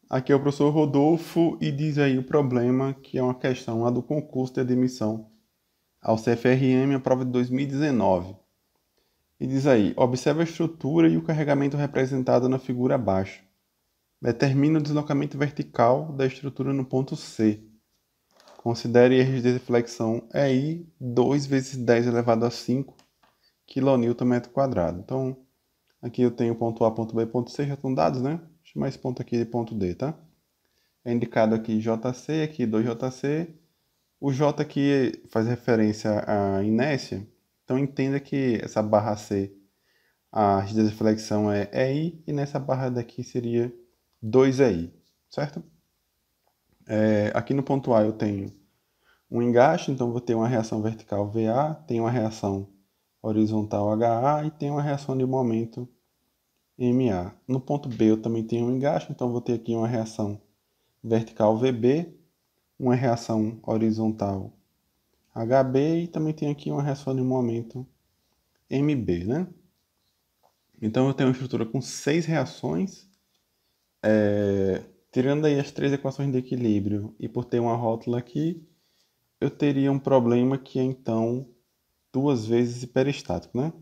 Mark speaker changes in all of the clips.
Speaker 1: Aqui é o professor Rodolfo e diz aí o problema, que é uma questão lá do concurso de admissão ao CFRM, a prova de 2019. E diz aí, observe a estrutura e o carregamento representado na figura abaixo. Determine o deslocamento vertical da estrutura no ponto C. Considere a rigidez de flexão EI 2 vezes 10 elevado a 5 kNm². Então, aqui eu tenho ponto A, ponto B, ponto C, já estão dados, né? Vou chamar esse ponto aqui de ponto D, tá? É indicado aqui JC, aqui 2JC. O J aqui faz referência à inércia, então entenda que essa barra C, a rigidez de flexão é EI, e nessa barra daqui seria 2EI, certo? Aqui no ponto A eu tenho um engaste, então vou ter uma reação vertical VA, tenho uma reação horizontal HA e tenho uma reação de momento MA. No ponto B eu também tenho um engaste, então vou ter aqui uma reação vertical VB, uma reação horizontal HB e também tem aqui uma reação de momento MB, né? Então eu tenho uma estrutura com 6 reações, tirando aí as 3 equações de equilíbrio e por ter uma rótula aqui, eu teria um problema que é então 2 vezes hiperestático, né?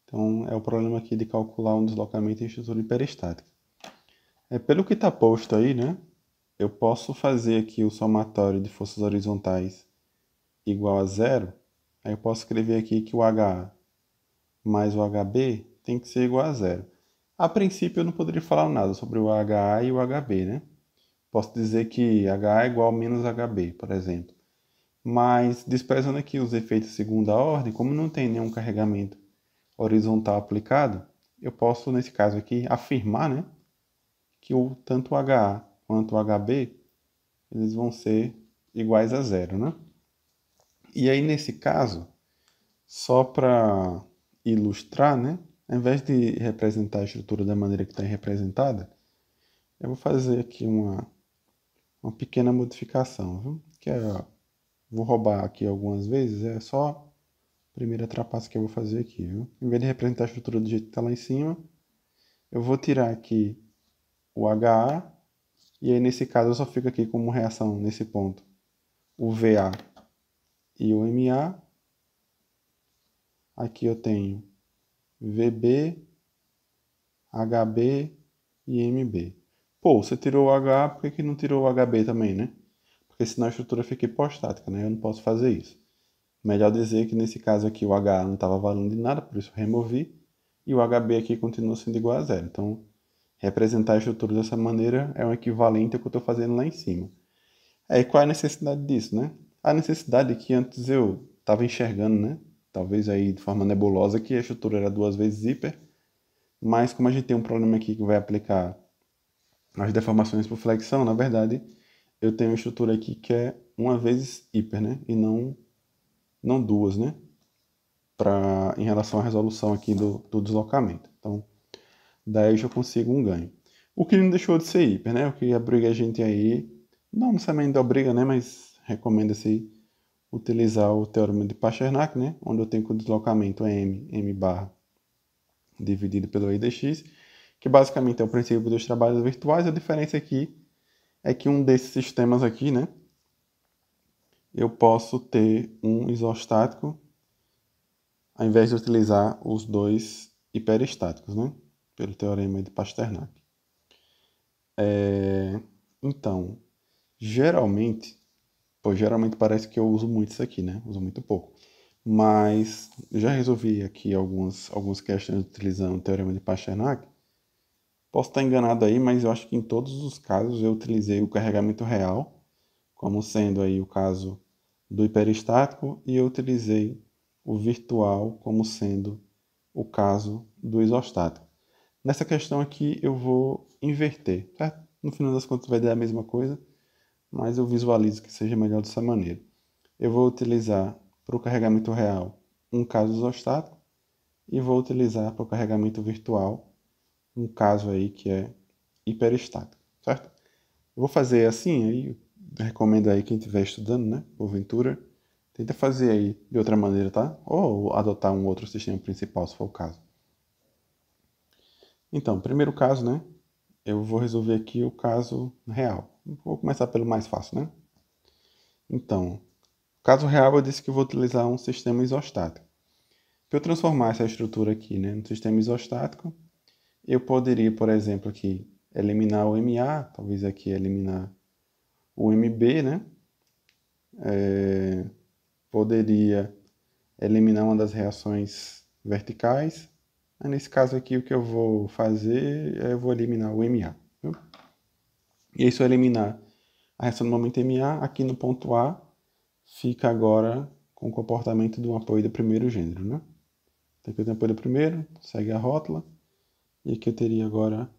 Speaker 1: Então é o problema aqui de calcular um deslocamento em estrutura hiperestática. Pelo que está posto aí, né? Eu posso fazer aqui o somatório de forças horizontais igual a zero. Aí eu posso escrever aqui que o HA mais o HB tem que ser igual a zero. A princípio eu não poderia falar nada sobre o HA e o HB, né? Posso dizer que HA é igual a menos HB, por exemplo. Mas, desprezando aqui os efeitos de segunda ordem, como não tem nenhum carregamento horizontal aplicado, eu posso, nesse caso aqui, afirmar, né, que tanto o HA quanto o HB eles vão ser iguais a zero, né? E aí, nesse caso, só para ilustrar, né, ao invés de representar a estrutura da maneira que está representada, eu vou fazer aqui uma pequena modificação, viu? Que é, vou roubar aqui algumas vezes, é só a primeira trapaça que eu vou fazer aqui, viu? Em vez de representar a estrutura do jeito que está lá em cima, eu vou tirar aqui o HA, e aí nesse caso eu só fico aqui como reação nesse ponto o VA e o MA. Aqui eu tenho VB, HB e MB. Pô, você tirou o HA, por que não tirou o HB também, né? Porque senão a estrutura fica hipostática, né? Eu não posso fazer isso. Melhor dizer que nesse caso aqui o HA não estava valendo de nada, por isso eu removi. E o HB aqui continua sendo igual a zero. Então, representar a estrutura dessa maneira é um equivalente ao que eu estou fazendo lá em cima. E qual é a necessidade disso, né? A necessidade é que antes eu estava enxergando, né? Talvez aí de forma nebulosa, que a estrutura era 2 vezes hiper, mas como a gente tem um problema aqui que vai aplicar as deformações por flexão, na verdade, eu tenho uma estrutura aqui que é 1 vezes hiper, né? E não 2, né? Em relação à resolução aqui do deslocamento. Então, daí eu já consigo um ganho. O que não deixou de ser hiper, né? O que obriga a gente aí, não necessariamente obriga, né? Mas recomenda-se utilizar o teorema de Pasternak, né? Onde eu tenho que o deslocamento é m barra dividido pelo I dx, que basicamente é o princípio dos trabalhos virtuais. A diferença aqui é que um desses sistemas aqui, né? Eu posso ter um isostático ao invés de utilizar os dois hiperestáticos, né? Pelo teorema de Pasternak. Então, geralmente parece que eu uso muito isso aqui, né? Uso muito pouco. Mas eu já resolvi aqui algumas questões utilizando o teorema de Pasternak. Posso estar enganado aí, mas eu acho que em todos os casos eu utilizei o carregamento real, como sendo aí o caso do hiperestático, e eu utilizei o virtual como sendo o caso do isostático. Nessa questão aqui eu vou inverter, certo? No final das contas vai dar a mesma coisa, mas eu visualizo que seja melhor dessa maneira. Eu vou utilizar para o carregamento real um caso isostático e vou utilizar para o carregamento virtual um caso aí que é hiperestático, certo? Eu vou fazer assim, aí recomendo aí quem estiver estudando, né, porventura, tenta fazer aí de outra maneira, tá? Ou adotar um outro sistema principal, se for o caso. Então, primeiro caso, né, eu vou resolver aqui o caso real. Vou começar pelo mais fácil, né? Então, caso real, eu disse que eu vou utilizar um sistema isostático. Para eu transformar essa estrutura aqui, né, no sistema isostático, eu poderia, por exemplo, aqui eliminar o MA, talvez aqui eliminar o MB, né? Poderia eliminar uma das reações verticais. Mas nesse caso aqui, o que eu vou fazer é eu vou eliminar o MA. Viu? E aí, se eu eliminar a reação do momento MA, aqui no ponto A, fica agora com o comportamento de um apoio do primeiro gênero, né? Então aqui eu tenho apoio do primeiro, segue a rótula, e aqui eu teria agora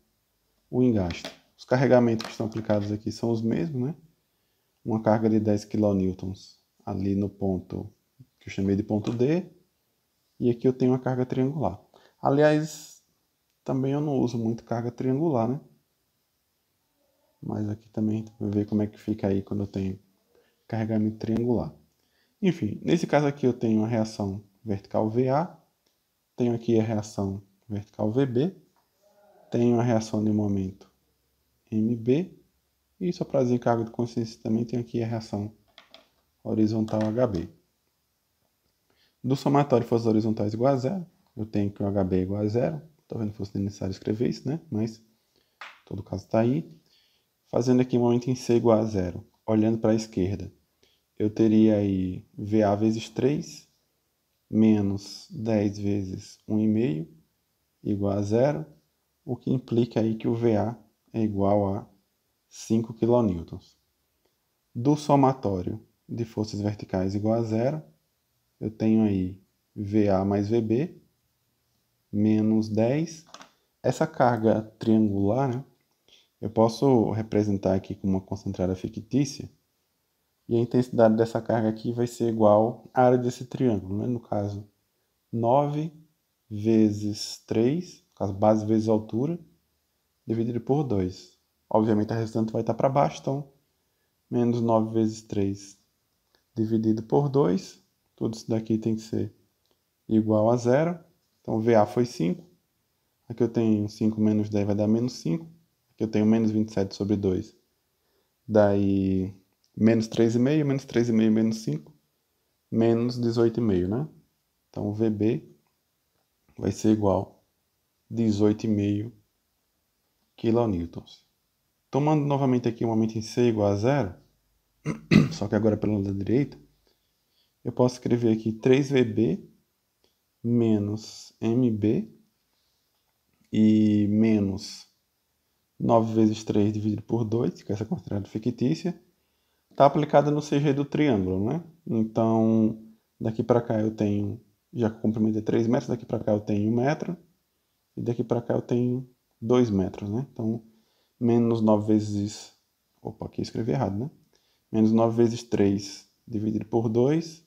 Speaker 1: o engaste. Os carregamentos que estão aplicados aqui são os mesmos, né? Uma carga de 10 kN ali no ponto que eu chamei de ponto D, e aqui eu tenho uma carga triangular. Aliás, também eu não uso muito carga triangular, né? Mas aqui também vou ver como é que fica aí quando eu tenho carregamento triangular. Enfim, nesse caso aqui eu tenho a reação vertical VA, tenho aqui a reação vertical VB, tenho a reação de momento MB, e só para desencargo de consciência também tenho aqui a reação horizontal HB. Do somatório de forças horizontais igual a zero, eu tenho que o HB é igual a zero. Talvez não fosse necessário escrever isso, né? Mas, em todo caso, está aí. Fazendo aqui o momento em C igual a zero, olhando para a esquerda, eu teria aí VA vezes 3, menos 10 vezes 1,5, igual a zero, o que implica aí que o VA é igual a 5 kN. Do somatório de forças verticais igual a zero, eu tenho aí VA mais VB, menos 10. Essa carga triangular, né, eu posso representar aqui como uma concentrada fictícia, e a intensidade dessa carga aqui vai ser igual à área desse triângulo, né? No caso, 9 vezes 3, no caso, base vezes altura, dividido por 2. Obviamente, a restante vai estar para baixo, então, menos 9 vezes 3 dividido por 2, tudo isso daqui tem que ser igual a zero. Então, VA foi 5. Aqui eu tenho 5 menos 10 vai dar menos 5. Aqui eu tenho menos 27 sobre 2. Daí, menos 3,5, menos 3,5 menos 5, menos 18,5, né? Então, o VB vai ser igual a 18,5 kN. Tomando novamente aqui o momento em C igual a zero, só que agora pelo lado da direita, eu posso escrever aqui 3VB menos MB e menos 9 vezes 3 dividido por 2, que é essa quantidade fictícia, está aplicada no CG do triângulo, né? Então, daqui para cá eu tenho, já que o comprimento é 3 metros, daqui para cá eu tenho 1 metro, e daqui para cá eu tenho 2 metros, né? Então, menos 9 vezes... Opa, aqui eu escrevi errado, né? Menos 9 vezes 3 dividido por 2,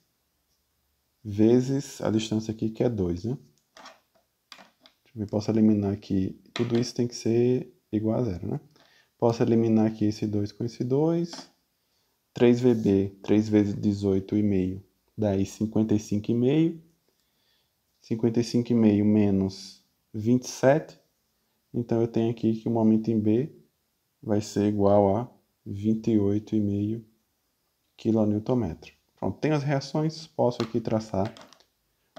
Speaker 1: vezes a distância aqui, que é 2, né? Eu posso eliminar aqui, tudo isso tem que ser igual a zero, né? Posso eliminar aqui esse 2 com esse 2. 3VB, 3 vezes 18,5, daí 55,5. 55,5 menos 27. Então eu tenho aqui que o momento em B vai ser igual a 28,5 kN. Pronto, tenho as reações, posso aqui traçar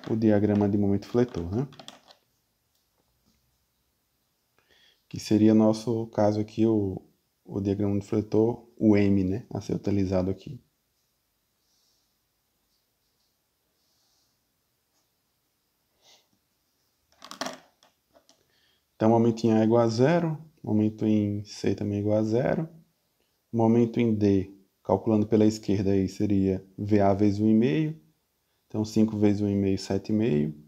Speaker 1: o diagrama de momento fletor, né? Que seria nosso caso aqui, o diagrama de fletor, o M, né? A ser utilizado aqui. Então, o momento em A é igual a zero, o momento em C também é igual a zero. O momento em D, calculando pela esquerda aí, seria VA vezes 1,5. Então, 5 vezes 1,5, 7,5.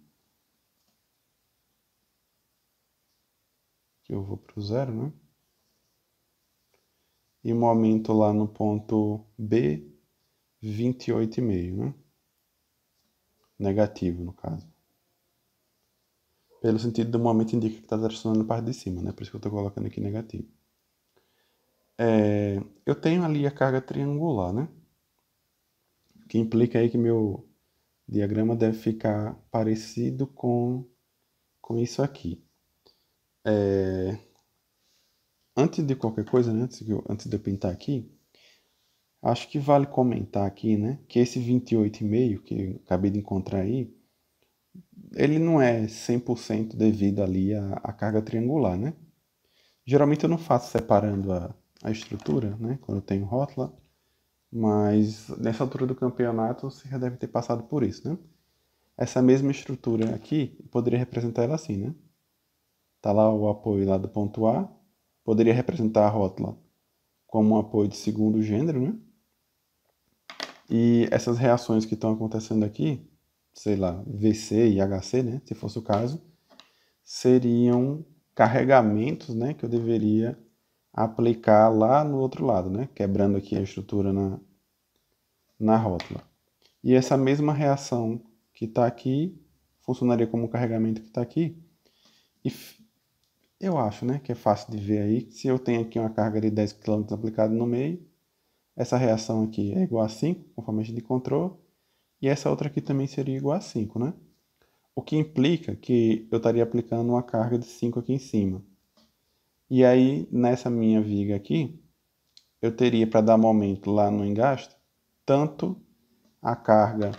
Speaker 1: Aqui eu vou para o zero, né? E o momento lá no ponto B, 28,5, né? Negativo, no caso. Pelo sentido do momento indica que está direcionando a parte de cima, né? Por isso que eu estou colocando aqui negativo. Eu tenho ali a carga triangular, né? Que implica aí que meu diagrama deve ficar parecido com isso aqui. Antes de qualquer coisa, né, antes de eu pintar aqui, acho que vale comentar aqui, né, que esse 28,5 que eu acabei de encontrar aí, ele não é 100% devido ali à carga triangular, né? Geralmente eu não faço separando a estrutura, né, quando eu tenho rótula, mas nessa altura do campeonato você já deve ter passado por isso, né? Essa mesma estrutura aqui, eu poderia representar ela assim, né? Tá lá o apoio lá do ponto A, poderia representar a rótula como um apoio de segundo gênero, né? E essas reações que estão acontecendo aqui, sei lá, VC e HC, né, se fosse o caso, seriam carregamentos, né, que eu deveria aplicar lá no outro lado, né, quebrando aqui a estrutura na rótula. E essa mesma reação que está aqui funcionaria como o carregamento que está aqui. E eu acho, né, que é fácil de ver aí, se eu tenho aqui uma carga de 10 km aplicada no meio, essa reação aqui é igual a 5, conforme a gente encontrou, e essa outra aqui também seria igual a 5, né? O que implica que eu estaria aplicando uma carga de 5 aqui em cima. E aí, nessa minha viga aqui, eu teria para dar momento lá no engaste, tanto a carga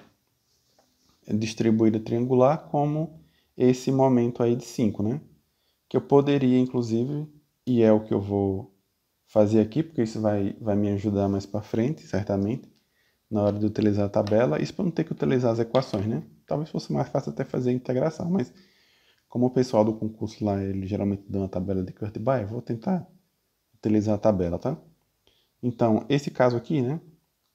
Speaker 1: distribuída triangular, como esse momento aí de 5, né? Que eu poderia, inclusive, e é o que eu vou fazer aqui, porque isso vai me ajudar mais para frente, certamente, na hora de utilizar a tabela, isso para não ter que utilizar as equações, né? Talvez fosse mais fácil até fazer a integração, mas como o pessoal do concurso lá, ele geralmente dá uma tabela de Kurt-By, eu vou tentar utilizar a tabela, tá? Então, esse caso aqui, né?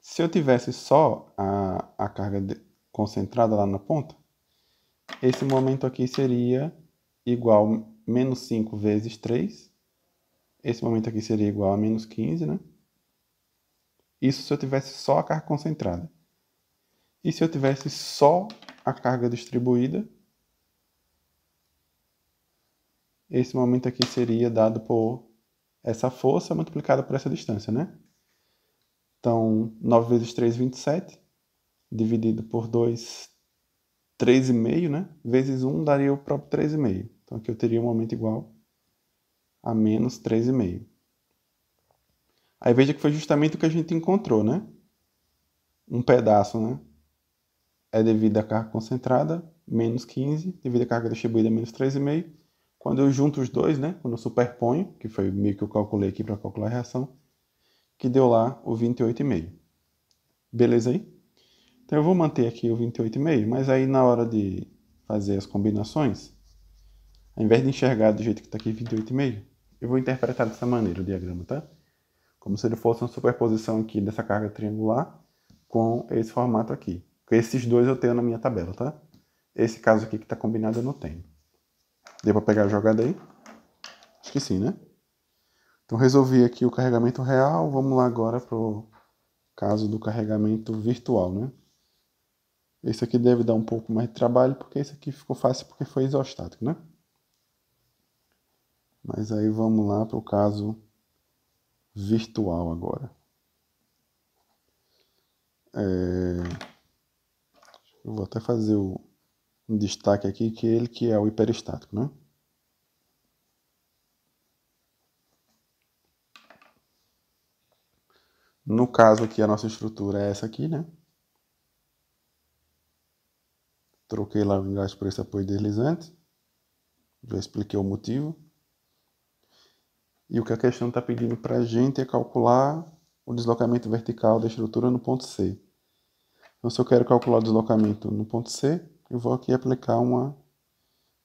Speaker 1: Se eu tivesse só a carga concentrada lá na ponta, esse momento aqui seria igual a menos 5 vezes 3. Esse momento aqui seria igual a menos 15, né? Isso se eu tivesse só a carga concentrada. E se eu tivesse só a carga distribuída, esse momento aqui seria dado por essa força multiplicada por essa distância, né? Então, 9 vezes 3, 27, dividido por 2, 3,5, né? Vezes 1 daria o próprio 3,5. Então, aqui eu teria um momento igual a menos 3,5. Aí veja que foi justamente o que a gente encontrou, né? Um pedaço, né? É devido à carga concentrada, menos 15, devido à carga distribuída, menos 3,5. Quando eu junto os dois, né? Quando eu superponho, que foi meio que eu calculei aqui para calcular a reação, que deu lá o 28,5. Beleza aí? Então eu vou manter aqui o 28,5, mas aí na hora de fazer as combinações, ao invés de enxergar do jeito que está aqui 28,5, eu vou interpretar dessa maneira o diagrama, tá? Como se ele fosse uma superposição aqui dessa carga triangular com esse formato aqui. Porque esses dois eu tenho na minha tabela, tá? Esse caso aqui que está combinado eu não tenho. Deu para pegar a jogada aí? Acho que sim, né? Então resolvi aqui o carregamento real, vamos lá agora para o caso do carregamento virtual, né? Esse aqui deve dar um pouco mais de trabalho, porque esse aqui ficou fácil porque foi isostático, né? Mas aí vamos lá para o caso virtual agora. Eu vou até fazer um destaque aqui, que ele que é o hiperestático, né? No caso aqui, a nossa estrutura é essa aqui, né? Troquei lá o engaste por esse apoio deslizante. Já expliquei o motivo. E o que a questão está pedindo para a gente é calcular o deslocamento vertical da estrutura no ponto C. Então, se eu quero calcular o deslocamento no ponto C, eu vou aqui aplicar uma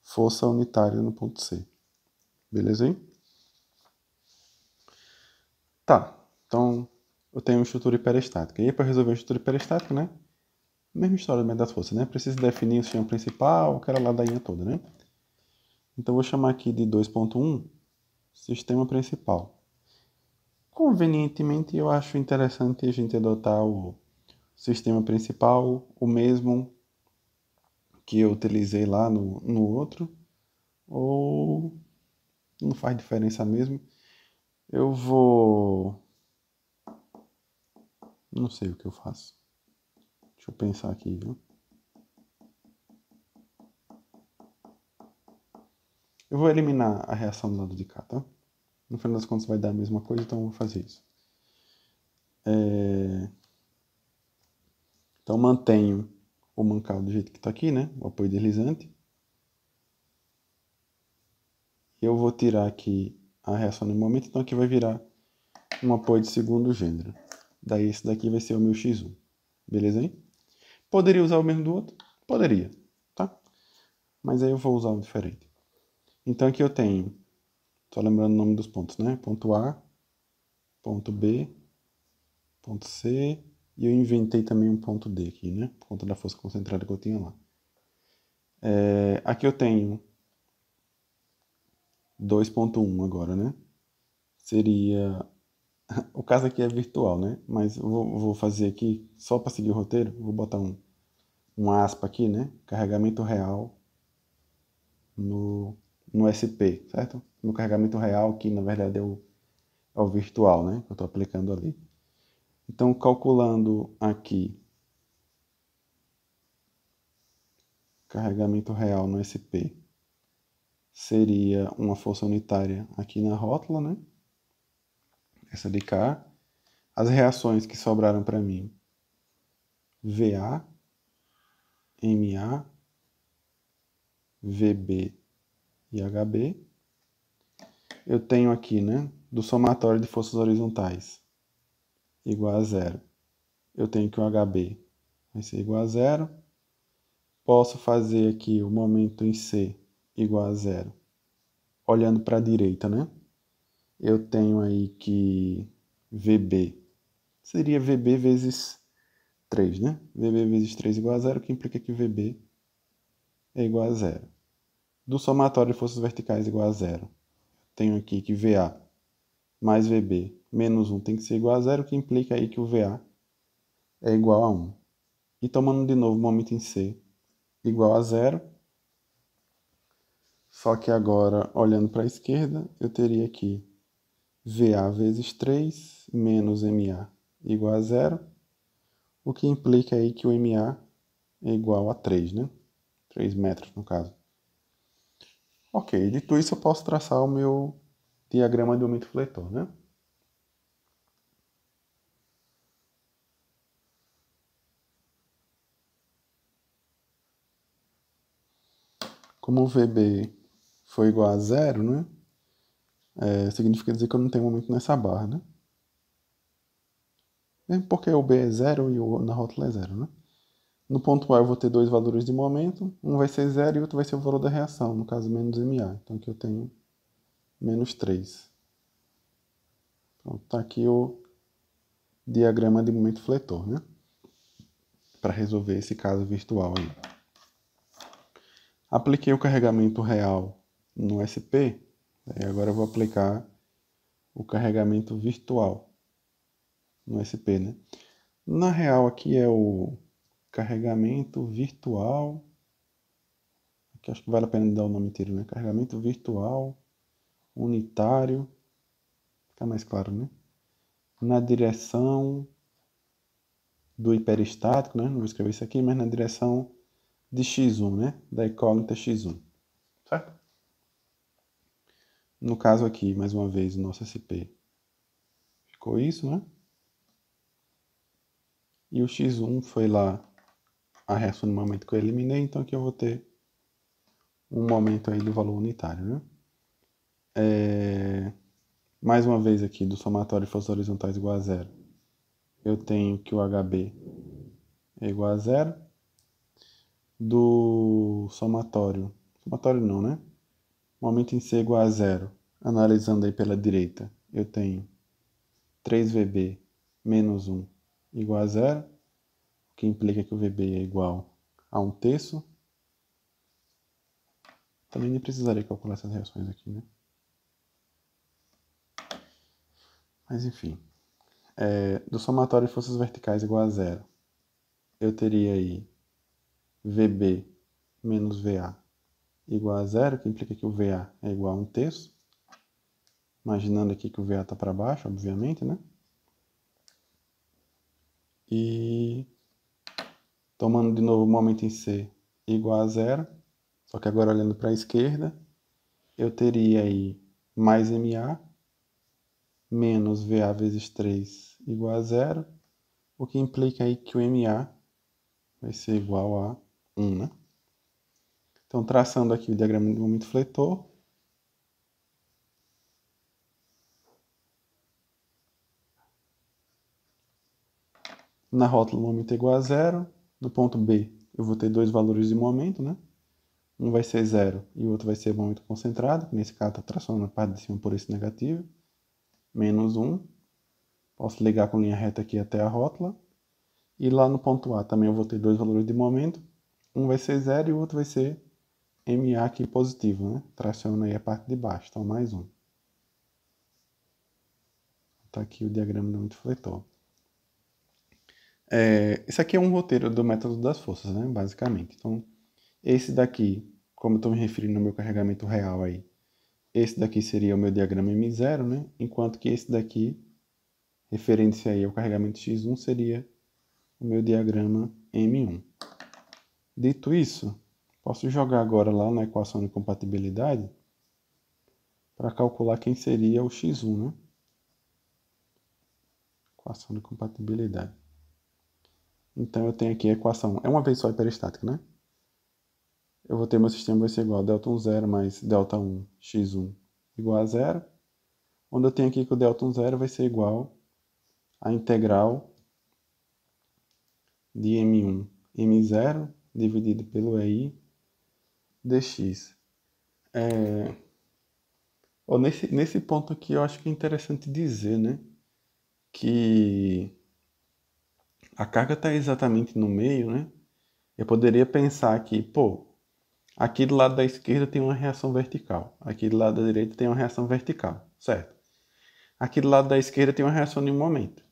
Speaker 1: força unitária no ponto C. Beleza aí? Tá. Então, eu tenho uma estrutura hiperestática. E aí, para resolver a estrutura hiperestática, né? Mesma história do método das forças, né? Preciso definir o sistema principal, aquela ladainha toda, né? Então, eu vou chamar aqui de 2.1 sistema principal. Convenientemente, eu acho interessante a gente adotar o sistema principal, o mesmo que eu utilizei lá no outro, ou não faz diferença mesmo. Eu vou. Não sei o que eu faço. Deixa eu pensar aqui, viu? Eu vou eliminar a reação do lado de cá, tá? No final das contas vai dar a mesma coisa, então eu vou fazer isso. Então mantenho o mancal do jeito que está aqui, né? O apoio deslizante. Eu vou tirar aqui a reação no momento, então aqui vai virar um apoio de segundo gênero. Daí esse daqui vai ser o meu X1. Beleza aí? Poderia usar o mesmo do outro? Poderia, tá? Mas aí eu vou usar um diferente. Então aqui eu tenho, só lembrando o nome dos pontos, né? Ponto A, ponto B, ponto C, e eu inventei também um ponto D aqui, né? Por conta da força concentrada que eu tinha lá. Aqui eu tenho 2.1 agora, né? Seria... O caso aqui é virtual, né? Mas eu vou fazer aqui, só para seguir o roteiro, vou botar um aspa aqui, né? Carregamento real no SP, certo? No carregamento real, que na verdade é o virtual, né? Que eu estou aplicando ali. Então, calculando aqui carregamento real no SP, seria uma força unitária aqui na rótula, né? Essa de cá. As reações que sobraram para mim, VA, MA, VB e HB. Eu tenho aqui, né, do somatório de forças horizontais igual a zero. Eu tenho que o HB vai ser igual a zero. Posso fazer aqui o momento em C igual a zero. Olhando para a direita, né? Eu tenho aí que VB seria VB vezes 3, né? VB vezes 3 igual a zero, que implica que VB é igual a zero. Do somatório de forças verticais igual a zero, tenho aqui que VA mais VB menos 1 tem que ser igual a zero, que implica aí que o VA é igual a 1. E tomando de novo o momento em C igual a zero, só que agora, olhando para a esquerda, eu teria aqui VA vezes 3 menos MA igual a zero, o que implica aí que o MA é igual a 3, né? 3 metros, no caso. Ok, dito isso, eu posso traçar o meu diagrama de momento fletor, né? Como o VB foi igual a zero, né? Significa dizer que eu não tenho momento nessa barra, né? Mesmo porque o B é zero e o na rótula é zero, né? No ponto A eu vou ter dois valores de momento, um vai ser zero e o outro vai ser o valor da reação, no caso menos MA. Então aqui eu tenho menos 3. Pronto, tá aqui o diagrama de momento fletor, né? Para resolver esse caso virtual aí. Apliquei o carregamento real no SP, e agora eu vou aplicar o carregamento virtual no SP, né? Na real aqui é o carregamento virtual, aqui acho que vale a pena dar o nome inteiro, né? Carregamento virtual unitário, fica mais claro, né? Na direção do hiperestático, né? Não vou escrever isso aqui, mas na direção de x1, né? Da incógnita x1, certo? No caso aqui, mais uma vez, o nosso SP ficou isso, né? E o x1 foi lá a reação no momento que eu eliminei, então aqui eu vou ter um momento aí do valor unitário, né? Mais uma vez aqui, do somatório de forças horizontais igual a zero, eu tenho que o HB é igual a zero. Do somatório não, né? Momento em C igual a zero, analisando aí pela direita, eu tenho 3VB menos 1 igual a zero, o que implica que o VB é igual a 1/3. Também nem precisaria calcular essas reações aqui, né? Mas enfim. Do somatório de forças verticais igual a zero, eu teria aí VB menos VA igual a zero, que implica que o VA é igual a 1/3. Imaginando aqui que o VA está para baixo, obviamente, né? E tomando de novo o momento em C igual a zero, só que agora olhando para a esquerda, eu teria aí mais MA menos VA vezes 3 igual a 0, o que implica aí que o MA vai ser igual a 1, né? Então, traçando aqui o diagrama do momento fletor, na rótula o momento é igual a 0, no ponto B eu vou ter dois valores de momento, né? Um vai ser 0 e o outro vai ser momento concentrado, que nesse caso está traçando na parte de cima por esse negativo, menos 1. Posso ligar com linha reta aqui até a rótula. E lá no ponto A também eu vou ter dois valores de momento. Um vai ser 0 e o outro vai ser MA aqui positivo, né? Traciona aí a parte de baixo, então mais 1. Está aqui o diagrama do momento fletor. Esse aqui é um roteiro do método das forças, né? Basicamente. Então, esse daqui, como eu estou me referindo ao meu carregamento real aí, esse daqui seria o meu diagrama M0, né? Enquanto que esse daqui, referente aí ao carregamento X1, seria o meu diagrama M1. Dito isso, posso jogar agora lá na equação de compatibilidade para calcular quem seria o X1, né? Equação de compatibilidade. Então eu tenho aqui a equação, é uma vez só hiperestática, né? Eu vou ter meu sistema vai ser igual a delta 1 0 mais delta 1 x1 igual a 0, onde eu tenho aqui que o delta 1 0 vai ser igual à integral de M1 M0 dividido pelo EI dx. Nesse ponto aqui eu acho que é interessante dizer, né, que a carga está exatamente no meio, né? Eu poderia pensar que, pô, aqui do lado da esquerda tem uma reação vertical, aqui do lado da direita tem uma reação vertical, certo? Aqui do lado da esquerda tem uma reação de momento,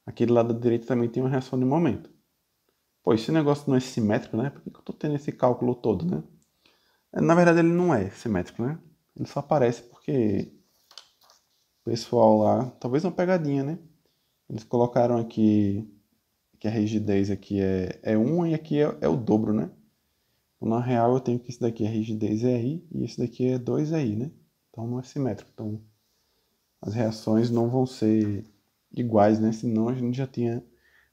Speaker 1: aqui do lado da direita também tem uma reação de momento. Pô, esse negócio não é simétrico, né? Por que eu estou tendo esse cálculo todo, né? Na verdade ele não é simétrico, né? Ele só aparece porque o pessoal lá, talvez uma pegadinha, né? Eles colocaram aqui que a rigidez aqui é 1 e aqui é o dobro, né? Na real, eu tenho que esse daqui, a rigidez é I, e esse daqui é 2 é I, né? Então, não é simétrico. Então, as reações não vão ser iguais, né? Senão, a gente já tinha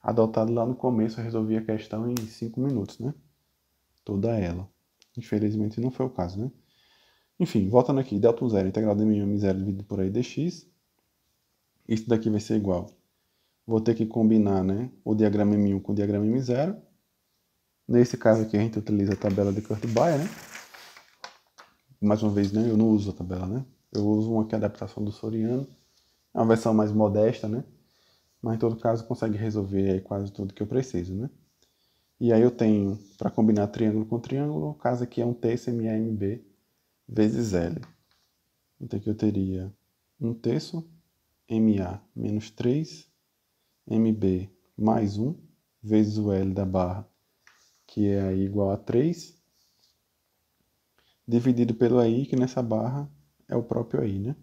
Speaker 1: adotado lá no começo, eu resolvi a questão em 5 minutos, né? Toda ela. Infelizmente, não foi o caso, né? Enfim, voltando aqui, delta 1 0, integral de M0 dividido por I dx. Isso daqui vai ser igual. Vou ter que combinar, né? O diagrama M1 com o diagrama M0. Nesse caso aqui, a gente utiliza a tabela de Kurt-Baer, né? Mais uma vez, né, eu não uso a tabela, né? Eu uso uma que é a adaptação do Soriano. É uma versão mais modesta, né? Mas em todo caso consegue resolver aí quase tudo que eu preciso, né? E aí eu tenho, para combinar triângulo com triângulo, o caso aqui é um terço MAMB vezes L. Então aqui eu teria 1/3 MA menos 3 MB mais 1 vezes o L da barra, que é aí igual a 3, dividido pelo AI, que nessa barra é o próprio AI, né?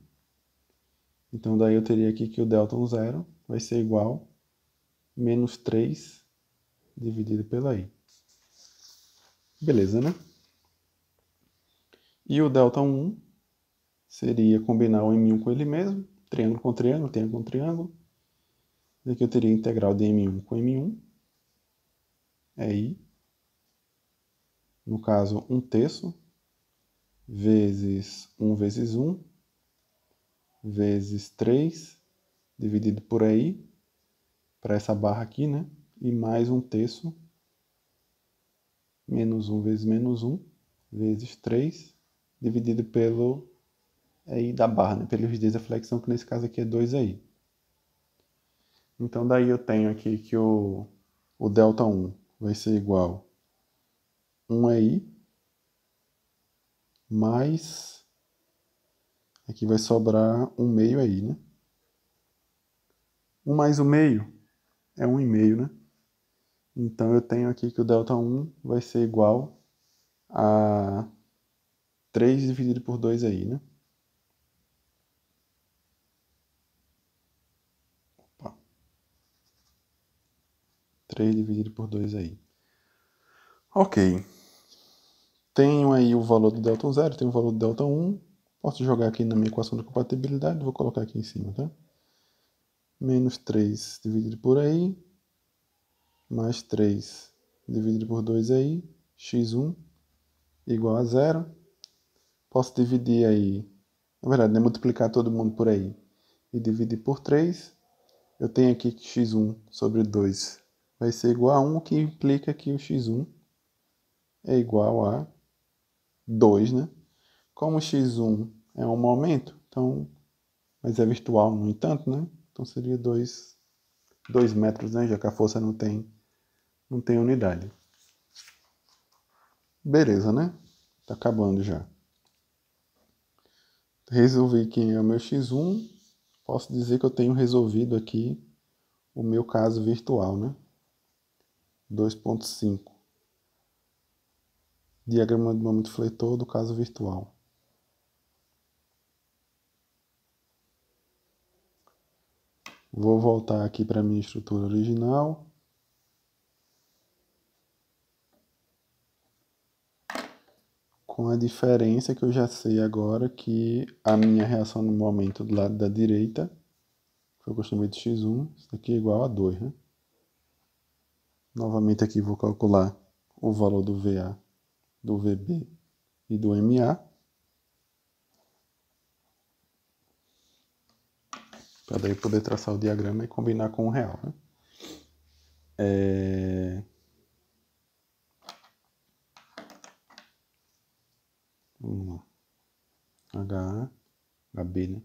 Speaker 1: Então daí eu teria aqui que o delta 0 vai ser igual a menos 3 dividido pelo I. Beleza, né? E o delta 1 seria combinar o M1 com ele mesmo, triângulo com triângulo. Aqui eu teria a integral de M1 com M1, é I. No caso, 1/3 vezes 1 vezes 1 vezes 3 dividido por I, para essa barra aqui, né? E mais 1/3 menos 1 vezes menos 1 vezes 3 dividido pelo I da barra, né? Pelo rigidez da flexão, que nesse caso aqui é 2 aí. Então daí eu tenho aqui que o delta 1 vai ser igual a 1 aí mais, aqui vai sobrar 1 meio aí, né? 1 mais 1 meio é 1,5, né? Então eu tenho aqui que o delta 1 vai ser igual a 3 dividido por 2 aí, né? Opa. 3 dividido por 2 aí. Ok. Tenho aí o valor do delta 0, tenho o valor do delta 1. Posso jogar aqui na minha equação de compatibilidade, vou colocar aqui em cima, tá? Menos 3 dividido por aí, mais 3 dividido por 2 aí, x1 igual a 0. Posso dividir aí, na verdade, né, multiplicar todo mundo por aí e dividir por 3. Eu tenho aqui que x1 sobre 2 vai ser igual a 1, o que implica que o x1 é igual a 2, né? Como x1 é um momento, então, mas é virtual, no entanto, né? Então seria 2 metros, né? Já que a força não tem unidade. Beleza, né? Tá acabando já. Resolvi quem é o meu x1. Posso dizer que eu tenho resolvido aqui o meu caso virtual, né? 2.5. Diagrama de momento fletor do caso virtual. Vou voltar aqui para a minha estrutura original. Com a diferença que eu já sei agora que a minha reação no momento do lado da direita foi o que eu chamei de x1, isso aqui é igual a 2, né? Novamente aqui vou calcular o valor do VA, do VB e do MA. Para daí poder traçar o diagrama e combinar com o real, né? Vamos lá. HA, HB, né?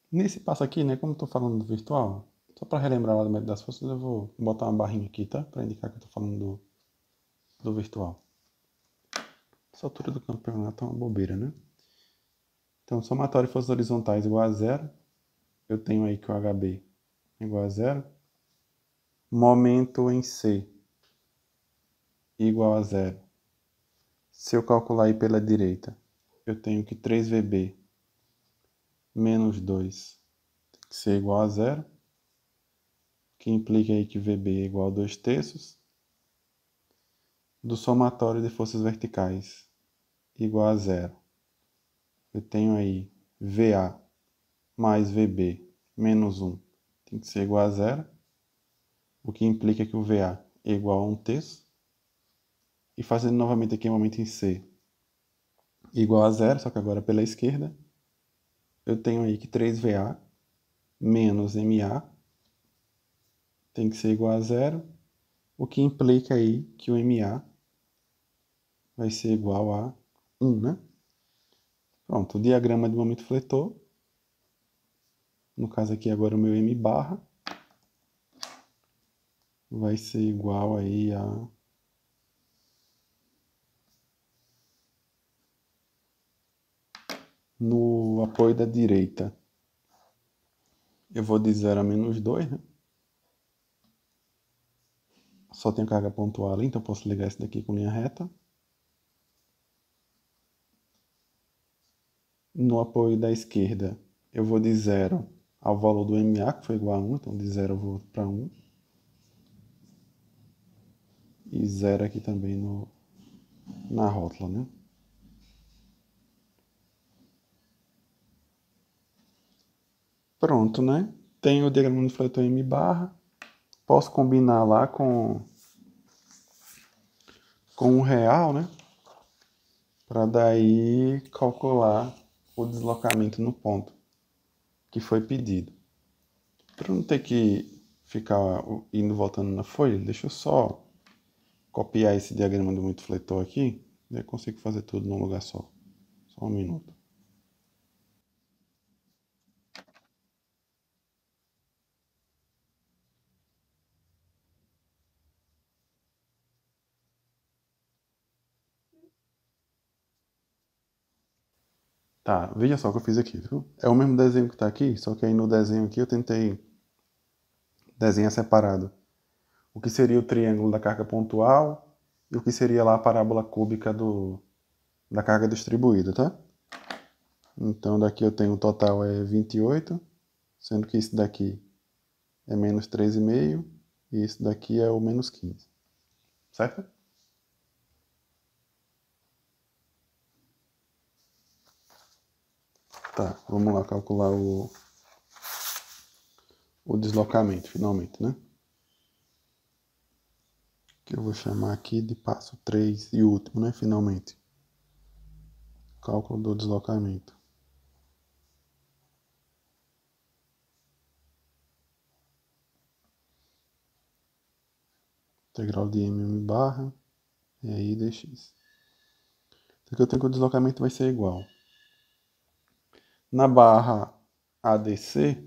Speaker 1: Nesse passo aqui, né, como eu estou falando do virtual, só para relembrar lá do método das forças, eu vou botar uma barrinha aqui, tá? Para indicar que eu estou falando do virtual. Essa altura do campeonato é uma bobeira, né? Então, somatório de forças horizontais igual a 0. Eu tenho aí que o HB é igual a 0. Momento em C igual a 0. Se eu calcular aí pela direita, eu tenho que 3VB menos 2 tem que ser igual a 0. Que implica aí que VB é igual a 2/3 do somatório de forças verticais igual a 0. Eu tenho aí VA mais VB menos 1 tem que ser igual a 0, o que implica que o VA é igual a 1/3. E fazendo novamente aqui o momento em C igual a 0, só que agora pela esquerda, eu tenho aí que 3VA menos MA tem que ser igual a 0, o que implica aí que o MA vai ser igual a 1, né? Pronto, o diagrama de momento fletor, no caso aqui agora o meu M barra, vai ser igual aí a no apoio da direita. Eu vou de 0 a menos 2, né? Só tenho carga pontual ali, então posso ligar isso daqui com linha reta. No apoio da esquerda, eu vou de 0 ao valor do MA, que foi igual a 1, então de 0 eu vou para 1. E 0 aqui também na rótula, né? Pronto, né? Tenho o diagrama do fletor M barra. Posso combinar lá com o real, né? Para daí calcular o deslocamento no ponto que foi pedido. Para não ter que ficar indo e voltando na folha, deixa eu só copiar esse diagrama do multifletor aqui, e eu consigo fazer tudo num lugar só. Só um minuto. Tá, veja só o que eu fiz aqui, viu? É o mesmo desenho que está aqui, só que aí no desenho aqui eu tentei desenhar separado o que seria o triângulo da carga pontual e o que seria lá a parábola cúbica da carga distribuída, tá? Então daqui eu tenho o total é 28, sendo que isso daqui é menos 3,5 e isso daqui é o menos 15, certo? Tá, vamos lá calcular o deslocamento, finalmente, né? Que eu vou chamar aqui de passo 3 e último, né? Finalmente. Cálculo do deslocamento. Integral de m barra, e aí dx. Então aqui eu tenho que o deslocamento vai ser igual. Na barra ADC,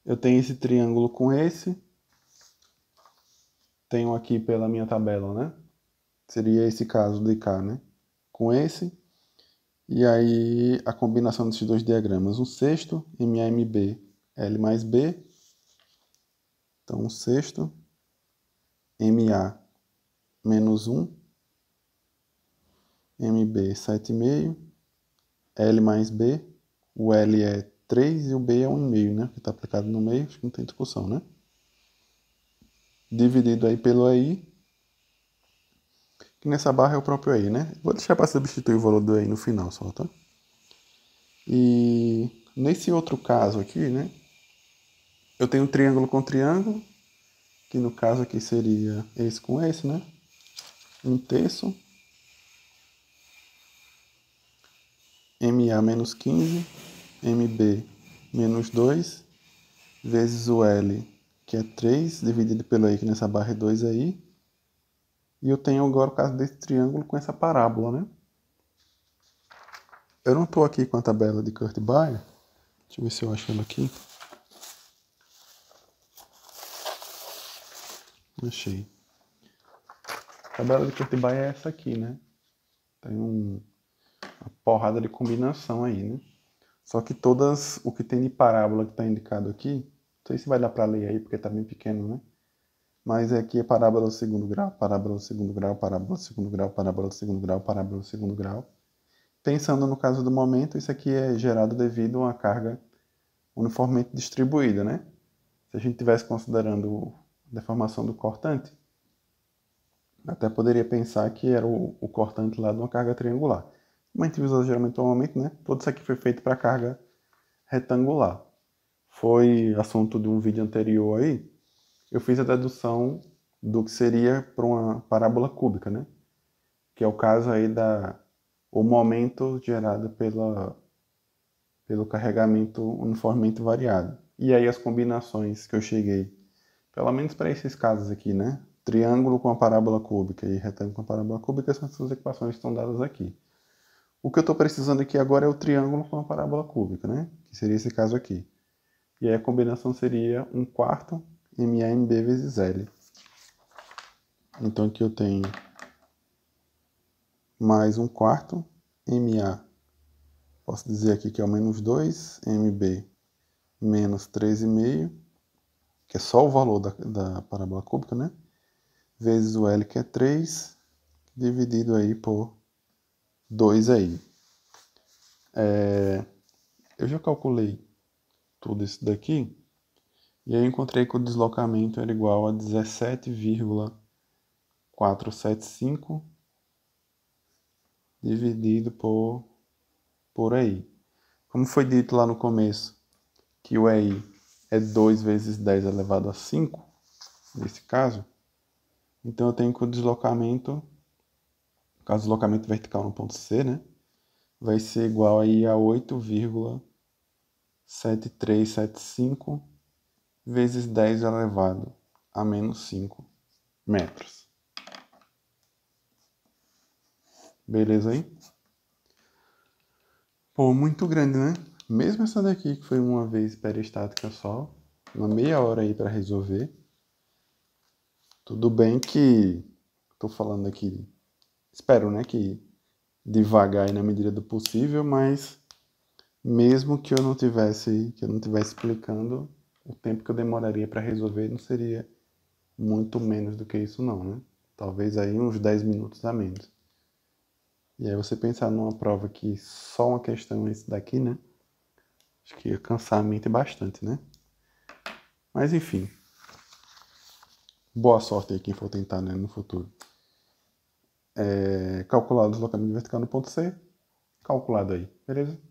Speaker 1: eu tenho esse triângulo com esse. Tenho aqui pela minha tabela, né? Seria esse caso de cá, né? Com esse. E aí a combinação desses dois diagramas. 1/6, MAMB, L mais B. Então 1/6, MA menos 1, MB 7,5, L mais B. O L é 3 e o B é 1,5, né? Que está aplicado no meio, acho que não tem discussão, né? Dividido aí pelo AI, que nessa barra é o próprio AI, né? Vou deixar para substituir o valor do AI no final só, tá? E nesse outro caso aqui, né? Eu tenho um triângulo com triângulo, que no caso aqui seria esse com esse, né? 1/3, MA menos 15, MB menos 2, vezes o L, que é 3, dividido pelo I, que nessa barra é 2 aí. E eu tenho agora o caso desse triângulo com essa parábola, né? Eu não estou aqui com a tabela de Kurzbauer. Deixa eu ver se eu acho ela aqui. Achei. A tabela de Kurzbauer é essa aqui, né? Tem uma porrada de combinação aí, né? Só que todas o que tem de parábola que está indicado aqui, não sei se vai dar para ler aí porque está bem pequeno, né? Mas aqui é parábola do segundo grau, parábola do segundo grau, parábola do segundo grau, parábola do segundo grau, parábola do segundo grau. Pensando no caso do momento, isso aqui é gerado devido a uma carga uniformemente distribuída, né? Se a gente estivesse considerando a deformação do cortante, até poderia pensar que era o cortante lá de uma carga triangular. Como a gente usa geralmente normalmente, né? Tudo isso aqui foi feito para carga retangular. Foi assunto de um vídeo anterior aí. Eu fiz a dedução do que seria para uma parábola cúbica, né? Que é o caso aí o momento gerado pelo carregamento uniformemente variado. E aí as combinações que eu cheguei, pelo menos para esses casos aqui, né? Triângulo com a parábola cúbica e retângulo com a parábola cúbica são essas equações que estão dadas aqui. O que eu estou precisando aqui agora é o triângulo com a parábola cúbica, né? Que seria esse caso aqui. E aí a combinação seria 1/4 MAMB vezes L. Então aqui eu tenho mais 1/4 MA. Posso dizer aqui que é o menos 2, MB menos 3,5, que é só o valor da parábola cúbica, né? Vezes o L, que é 3, dividido aí por 2 aí. Eu já calculei tudo isso daqui, e aí eu encontrei que o deslocamento era igual a 17,475 dividido por aí. Como foi dito lá no começo, que o EI é 2 vezes 10 elevado a 5, nesse caso, então eu tenho que o deslocamento, no caso deslocamento vertical no ponto C, né, vai ser igual aí a 8,7375 vezes 10 elevado a menos 5 metros. Beleza aí? Pô, muito grande, né? Mesmo essa daqui, que foi uma vez peristática só, uma meia hora aí para resolver. Tudo bem que tô falando aqui, espero, né, que devagar e na medida do possível, mas mesmo que eu não tivesse explicando, o tempo que eu demoraria para resolver não seria muito menos do que isso não, né? Talvez aí uns 10 minutos a menos. E aí você pensar numa prova que só uma questão é esse daqui, né? Acho que ia cansar a mente bastante, né? Mas enfim. Boa sorte aí quem for tentar, né, no futuro. Calcular o deslocamento vertical no ponto C. Calculado aí, beleza?